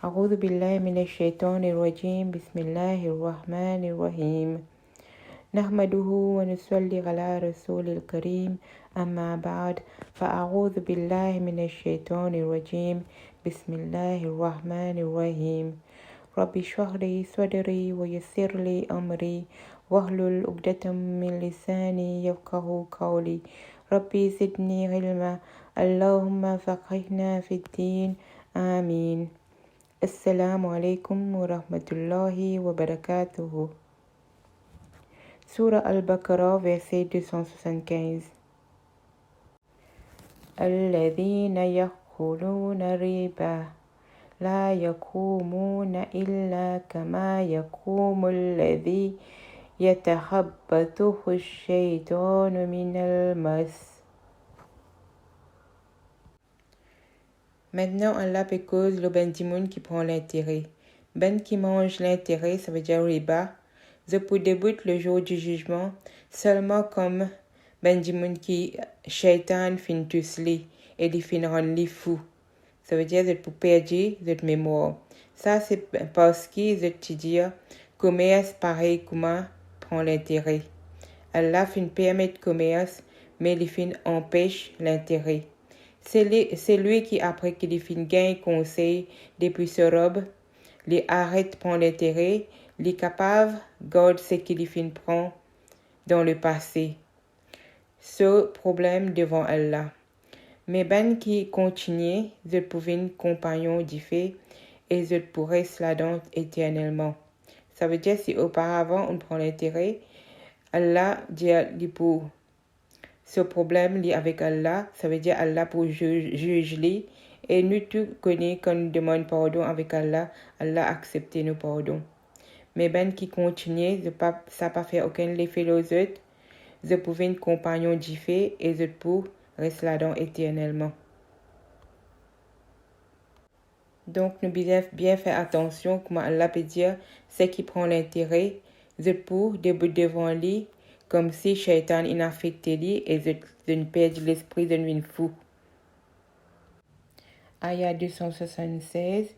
أعوذ بالله من الشيطان الرجيم بسم الله الرحمن الرحيم نحمده ونصلي على رسول الكريم أما بعد فأعوذ بالله من الشيطان الرجيم بسم الله الرحمن الرحيم رب اشرح لي صدري ويسر لي أمري واحلل عقدة من لساني يفقه قولي ربي زدني علما اللهم فقهنا في الدين آمين. Assalamu alaikum wa rahmatullahi wa barakatuhu. Surah Al-Baqarah, verset 275. الذين يأكلون الربا لا يقومون إلا كما يقوم الذي يتخبطه الشيطان من المس. Maintenant, Allah peut cause le ben dimoun qui prend l'intérêt. Ben qui mange l'intérêt, ça veut dire riba. Je pour début le jour du jugement, seulement comme ben dimoun qui shaitan fin tusli et il fin rend li fou. Ça veut dire que pour perdre votre mémoire. Ça, c'est parce que je te dis, commerce pareil comment prend l'intérêt. Allah fin permettre commerce, mais il fin empêche l'intérêt. C'est lui qui, après qu'il fin gagne conseil depuis ce robe, les arrête prend l'intérêt, les capable garde ce qu'il fin prend dans le passé. Ce problème devant Allah. Mais ben qui continue, je pouvais compagnon du fait et je pourrais cela donc éternellement. Ça veut dire si auparavant on prend l'intérêt, Allah dit pour ce problème lié avec Allah, ça veut dire Allah pour juger et nous tous connaissons quand nous demandons pardon avec Allah, Allah accepte nos pardons. Mais ben qui continue, ça pas fait aucun effet aux autres, je pouvais une compagnon du fait et je pour rester là-dedans éternellement. Donc nous devons bien faire attention comment Allah peut dire ce qui prend l'intérêt, je pour debout devant lui, comme si Shaitan in affecté lui et je ne perds l'esprit de une fou. Ayah 276.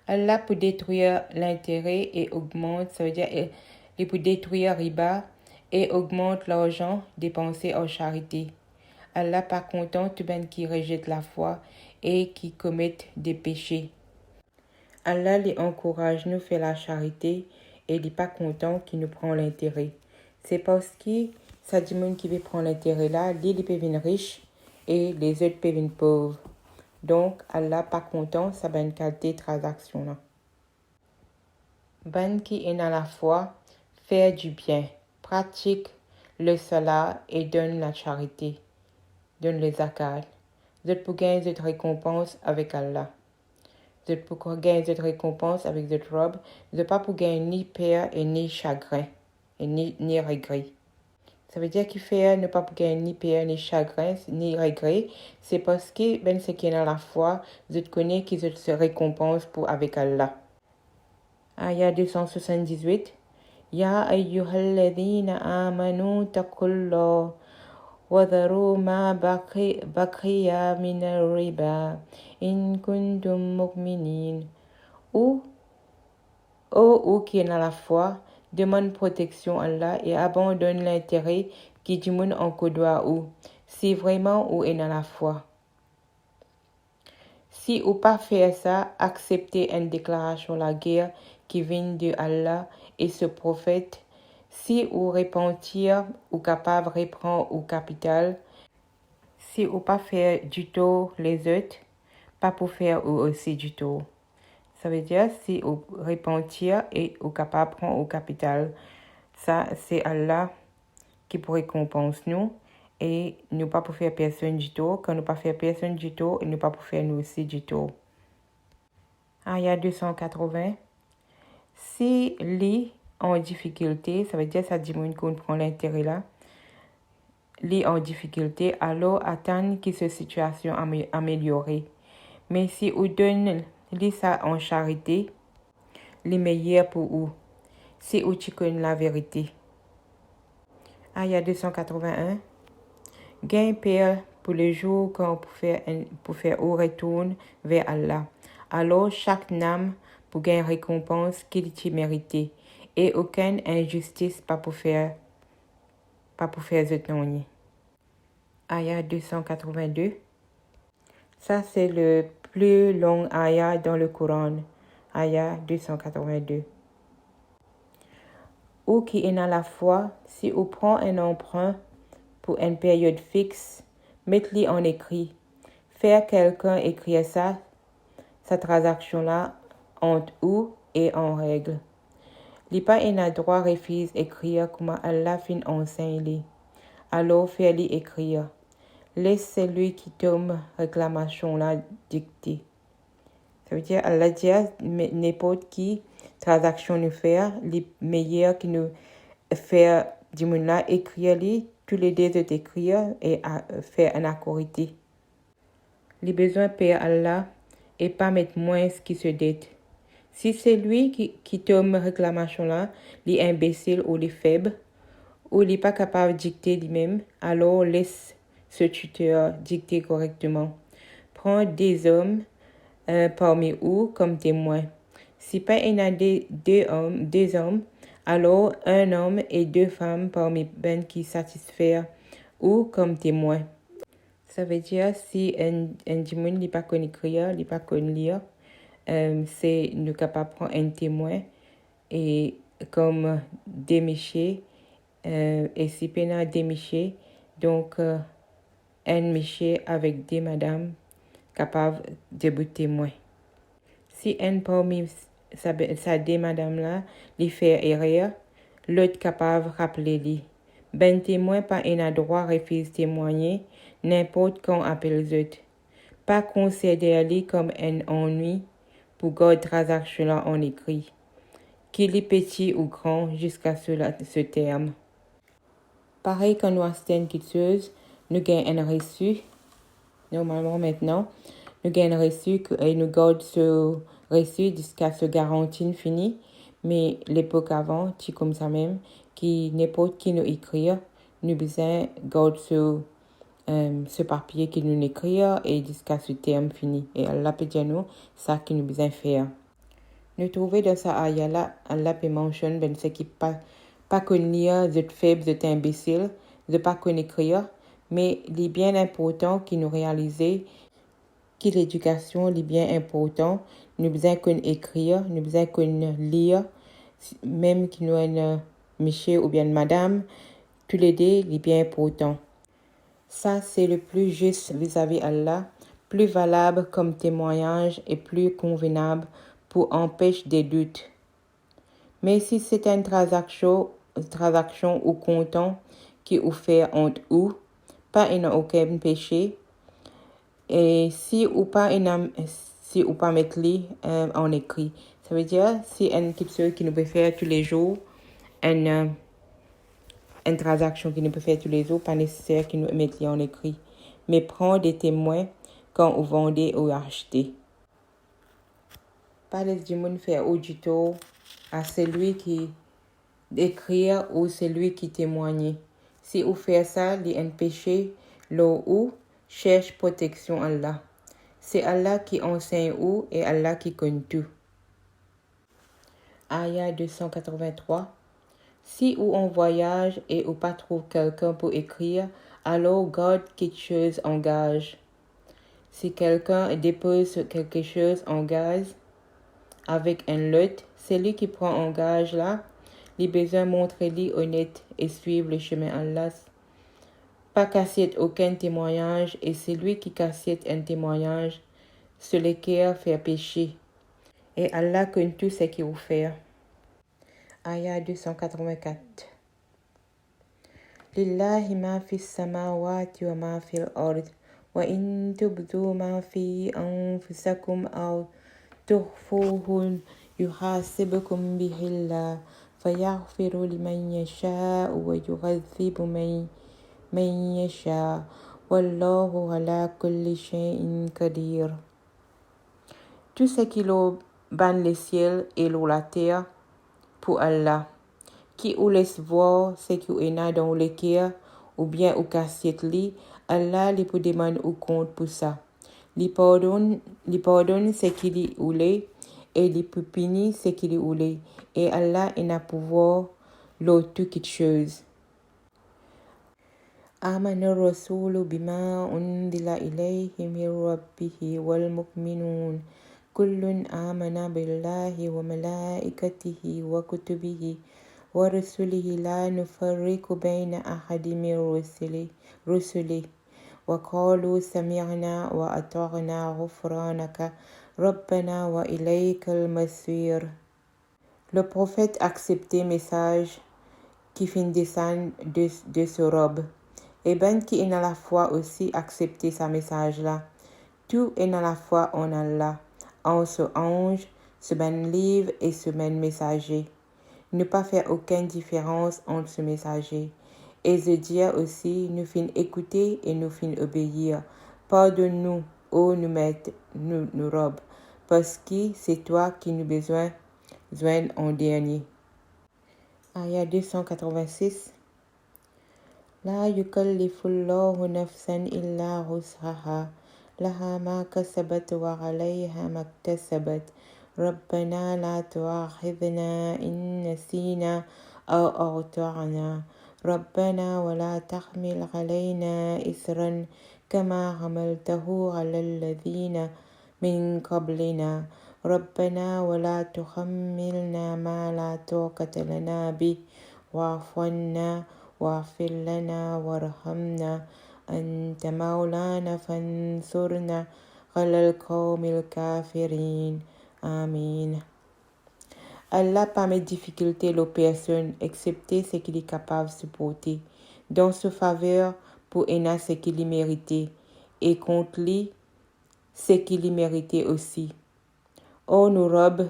Allah pour détruire l'intérêt et augmente, ça veut dire il pour détruire riba et augmente l'argent dépensé en charité. Allah pas content tout ben qui rejette la foi et qui commettent des péchés. Allah les encourage nous faire la charité et il n'est pas content qui nous prend l'intérêt. C'est parce que ça dit monde qui veut prendre l'intérêt là, lui il peut venir riche et les autres peuvent venir pauvres. Donc Allah pas content ça va une qualité de transaction là. Ben qui est dans la foi, faire du bien, pratique le salat et donne la charité, donne les zakat. Vous êtes pour gagner cette récompense avec Allah. Vous êtes pour gagner cette récompense avec cette robe. Vous n'êtes pas pour gagner ni peur et ni chagrin et ni regret. Ça veut dire qu'il fait ne pas pour gagner ni peur, ni chagrin, ni regret. C'est parce que ben ce qui est dans la foi, vous connaissez qu'ils se récompense pour avec Allah. Ayah 278. Ya ayyuhalladhina amanu taqullah wa dharu ma baqiya min al-riba in kuntum mu'minin. Ou qui est dans la foi, demande protection à Allah et abandonne l'intérêt qui du monde en doit ou si vraiment ou est dans la foi. Si ou pas faire ça, accepter une déclaration de la guerre qui vient de Allah et ce prophète, si ou repentir ou capable reprendre au capital, si ou pas faire du tort les autres, pas pour faire ou aussi du tort. Ça veut dire si ou repentir et ou capable prendre au capital. Ça, c'est Allah qui pourrait récompenser nous et nous pas pour faire personne du tort. Quand nous pas faire personne du tort, et nous pas pour faire nous aussi du tort. Ayah 280. Si lui en difficulté, ça veut dire ça dit qu'on prend l'intérêt là. Lui en difficulté, alors attendre que cette situation améliorée. Mais si on donne lui ça en charité, les meilleurs pour vous. Si vous tu connais la vérité. Ayah 281. Gain père pour le jour quand pour faire au retourne vers Allah. Alors chaque âme pour gagner récompense qu'il t'y méritait. Et aucune injustice pas pour faire zetonnier. Aya 282. Ça, c'est le plus long aya dans le Coran. Aya 282. Ou qui est dans la foi, si on prend un emprunt pour une période fixe, mettez-le en écrit. Faire quelqu'un écrire ça, cette transaction-là, entre ou et en règle. Li pas un droit refuse écrire comme Allah fin enseigne. Alors faire-lui écrire. Laisse celui qui tombe réclamation-là dicter. Ça veut dire Allah dit n'importe qui transaction nous faire, les meilleurs qui nous faire du monde là écrire les tous les deux écrire et faire un accord. Les besoins père Allah et pas mettre moins ce qui se dette. Si c'est lui qui tombe réclamation là, les imbéciles ou les faibles, ou les pas capable de dicter lui-même, alors laisse ce tuteur dicter correctement. Prends des hommes parmi eux comme témoins. Si pas il y a deux hommes, alors un homme et deux femmes parmi ben qui satisfaire ou comme témoins. Ça veut dire si un dimanche n'est pas connu écrire, n'est pas connu lire, c'est nous capable de prendre un témoin et comme démicher et si pena démicher donc un miché avec des madames capables de bout témoin. Si un parmi sa des madame là lui fait erreur, l'autre capable de rappeler lui. Ben témoin pas un droit refuse témoigner n'importe quand appelle les autres. Pas considérer comme un ennui pour garder transaction là en écrit. Qu'il est petit ou grand jusqu'à ce terme. Pareil quand nous sommes quitteuse, nous gagnons un reçu. Normalement maintenant, nous gagnons un reçu et nous gardons ce reçu jusqu'à ce garantie fini. Mais l'époque avant, c'est comme ça même, qui n'importe qui nous écrire, nous besoin garder ce papier qui nous écrit et jusqu'à ce terme fini. Et Allah peut dire nous, ça qui nous besoin faire. Nous trouvons dans sa aya là, Allah peut mentionner ben ce qui pas connu lire, vous êtes faible, vous êtes imbécile, vous n'êtes pas connu écrire, mais il est bien important qu'il nous réalise que l'éducation est bien important. Nous besoin qu'on écrire, nous besoin qu'on lire, même qu'il nous un monsieur ou bien madame, tous les deux est bien important. Ça c'est le plus juste vis-à-vis Allah, plus valable comme témoignage et plus convenable pour empêcher des doutes. Mais si c'est une transaction ou comptant qui vous fait entre vous, pas il n'y a aucun péché. Et si ou pas mettre en écrit, ça veut dire si une question qui nous peut faire tous les jours, une transaction qui nous peut faire tous les jours, pas nécessaire qu'il nous mette en écrit, mais prendre des témoins quand vous vendez ou achetez. Pas laisser du monde faire audito à celui qui écrire ou celui qui témoigne. Si vous faites ça, il y a un péché, là où cherche protection Allah. C'est Allah qui enseigne où et Allah qui connaît tout. Aya 283. Si ou en voyage et ou pas trouve quelqu'un pour écrire, alors garde quelque chose en gage. Si quelqu'un dépose quelque chose en gage avec un lot, celui qui prend en gage là, il a besoin de montrer-lui honnête et suivre le chemin Allah. Pas casser aucun témoignage et c'est lui qui casse un témoignage, ce lequel fait pécher. Et Allah connaît tout ce qu'il vous fait. Aya 284. Lillahi ma fi samawati wa ma fi al-ard wa in tubdu ma fi anfusakum aw tukhfuhu yuhasibukum bihillah fayaghfiru liman yasha wa yughadhibu man yasha wallahu ala kulli shay'in qadir. Tout ce qui ban le ciel et la terre pour Allah, qui ou laisse voir ce qui est dans le cœur ou bien au cassiette li, Allah li peut demander au compte pour ça. Li pardonne ce qui li ou l'est et les pupini ce qu'il voulait. Et Allah a pouvoir l'autre toute chose. آمن الرسول بما أنزل إليه من ربه والمؤمنون كل آمن بالله وملائكته وكتبه ورسله لا نفرق بين أحد من رسله وقالوا سمعنا وأطعنا غفرانك ربنا وإليك المصير. Le prophète acceptait message qui fin descendre de ce robe. Et ben qui est à la fois aussi accepter sa message là. Tout est à la fois en Allah, en ce ange, ce ben livre et ce ben messager. Ne pas faire aucune différence entre ce messager. Et je dire aussi, nous fin écouter et nous fin obéir. Pardonne-nous, ô nous maîtres, nous robes, parce que c'est toi qui nous besoin en dernier. Ayah 286. لا يكلف الله نفسا إلا وسعها لها ما كسبت وعليها ما اكتسبت ربنا لا تؤاخذنا إن نسينا أو أخطأنا ربنا ولا تحمل علينا إصرا كما حملته على الذين من قبلنا ربنا ولا تحملنا ما لا طاقة لنا به واعف عنا واغفر لنا وارحمنا أنت مولانا فانصرنا على القوم الكافرين آمين. Allah permet difficulté aux personnes, excepté ce qu'il est capable de supporter, dans sa faveur pour aider ce qu'il méritait, et contre lui, ce qu'il méritait aussi. Oh, nous robes,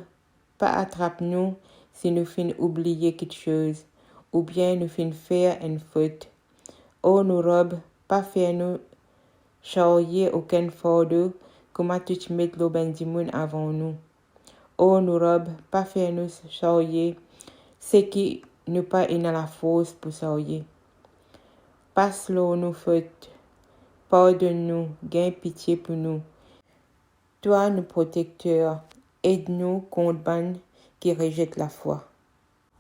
pas attrape-nous si nous finissons oublier quelque chose, ou bien nous finissons faire une faute. Oh, nous robes, pas faire-nous charrier aucun fardeau, comment tu te mets le bendimoun avant nous. Oh, nous robes, pas faire-nous charrier, ce qui nous pas dans la force pour charrier. Passe-le nos fautes, pardonne-nous, gagne pitié pour nous. Toi, nous protecteur, aide-nous contre ban qui rejette la foi.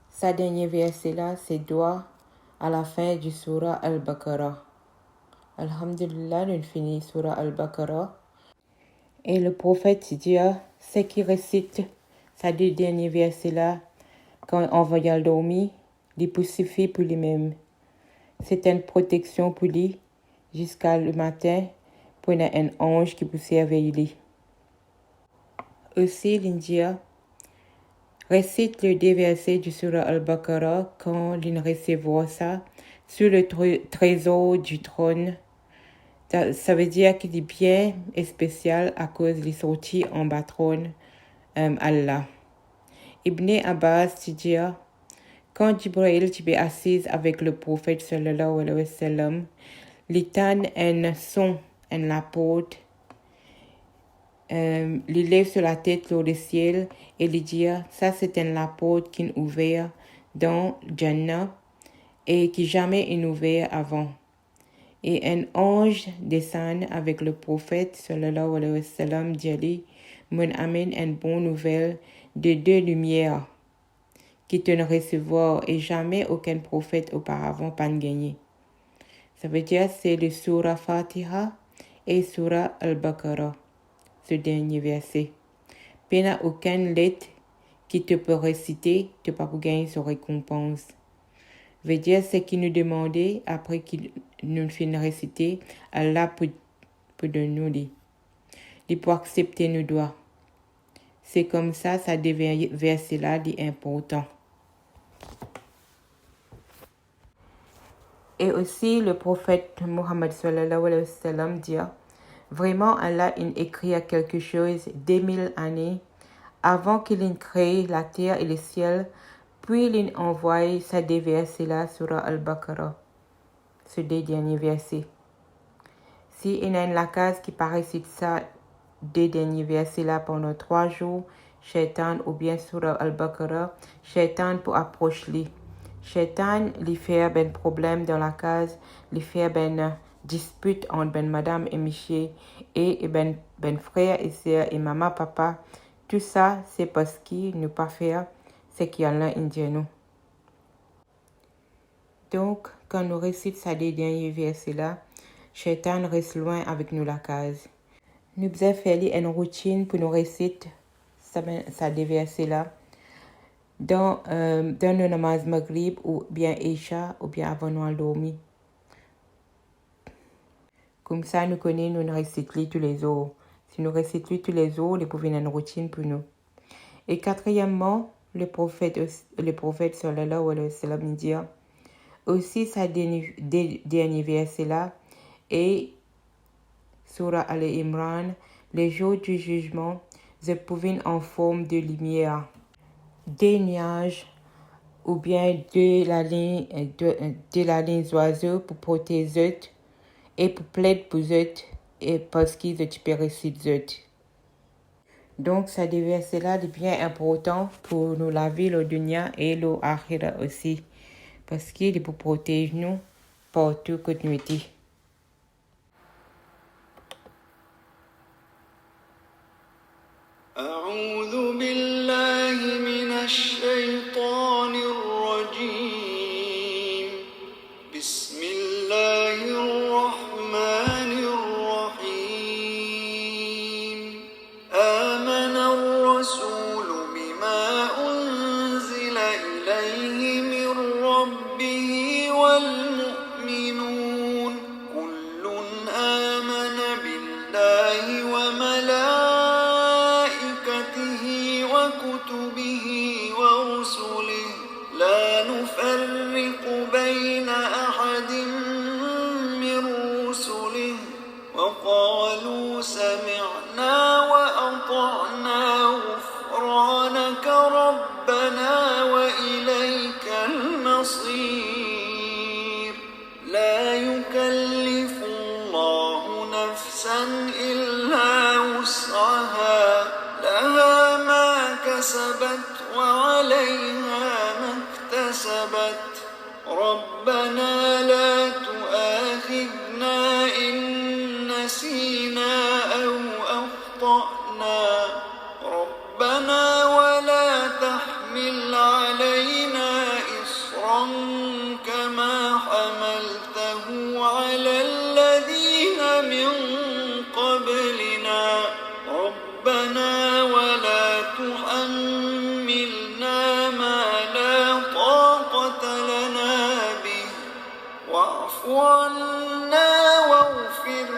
Sa dernier verset là, c'est doigt à la fin du surah Al-Baqarah. Alhamdulillah, nous finissons surah Al-Baqarah. Et le prophète dit, ceux qui récitent sa deux derniers versets là, quand on va y dormir, il peut suffire pour lui-même. C'est une protection pour lui jusqu'à le matin pour un ange qui peut servir lui. Aussi, l'India récite le deux versets du surah Al-Baqarah quand il recevra ça sur le trésor du trône. Ça veut dire qu'il est bien et spécial à cause des sorties en bas trône Allah. Ibn Abbas dit, quand Jibril était assis avec le prophète sallallahu alayhi wa sallam, l'étend un son, un lapode, il lève sur la tête le ciel et il dit, ça c'est un lapode qui est ouvert dans Jannah et qui jamais est ouvert avant. Et un ange descend avec le prophète sallallahu alayhi wa sallam dit, mon amène une bonne nouvelle de deux lumières qui te recevoir et jamais aucun prophète auparavant pas gagné. Ça veut dire c'est le surah Fatiha et surah Al-Baqarah, ce dernier verset. Il n'y a aucune lettre qui te peut réciter, tu pas pour gagner sa récompense. Veut dire ce qu'il nous demandait après qu'il nous finit réciter, Allah peut de nous dire. Il peut accepter nos doigts. C'est comme ça devient verset là dit important. Et aussi le prophète Mohammed sallallahu alayhi wa sallam dit, vraiment Allah a écrit quelque chose 2000 années avant qu'il ait créé la terre et le ciel, puis il a envoyé ces deux versets là sur Al-Baqarah, ce deux derniers versets. Si il y a une case qui paraît ça deux derniers versets là pendant 3 jours, Shaitan ou bien sur Al-Baqarah, Shaitan pour approcher lui. Shaitan lui fait un problème dans la case, lui fait une dispute entre madame et monsieur et frère et sœur et maman papa Tout ça, c'est parce qu'il ne pas faire ce qu'Allah dit nous. Donc, quand nous récitons ces derniers versets-là, Shaitan reste loin avec nous la case. Nous devons faire une routine pour nous réciter ces versets-là dans le namaz maghrib ou bien Isha ou bien avant nous dormir. Comme ça, nous connaissons, nous récitons tous les jours. Si nous récitons tous les jours, nous pouvons faire une routine pour nous. Et quatrièmement, le prophète sallallahu alayhi wa sallam dit aussi sa dernier verset là et Surah Al-Imran, les jours du jugement se prouvent en forme de lumière, des nuages ou bien de la ligne d'oiseaux pour protéger eux et pour plaider pour eux et parce qu'ils ont récité eux. Donc, ça verset là est bien important pour nous la vie, le dunya et le akhira aussi. Parce qu'il est pour protéger nous partout que nous sommes. أعوذ بالله من الشيطان الرجيم بسم الله الرحمن الرحيم آمن الرسول بما أنزل إليه من ربه والمؤمنون كل آمن بالله وملائكته وكتبه ورسله لا نفرق بين أحد من رسله وقالوا سمعنا وأطعنا غفرانك ربنا وإليك المصير لا يكلف الله نفسا إلا وسعها لها ما كسبت وعليها ما اكتسبت ربنا لا تؤاخذنا إن نسينا أو أخطأنا ربنا ولا تحمل علينا إصرا كما حملته على الذين من قبلنا ربنا ولا تحملنا ما لا طاقة لنا به واعف عنا واغفر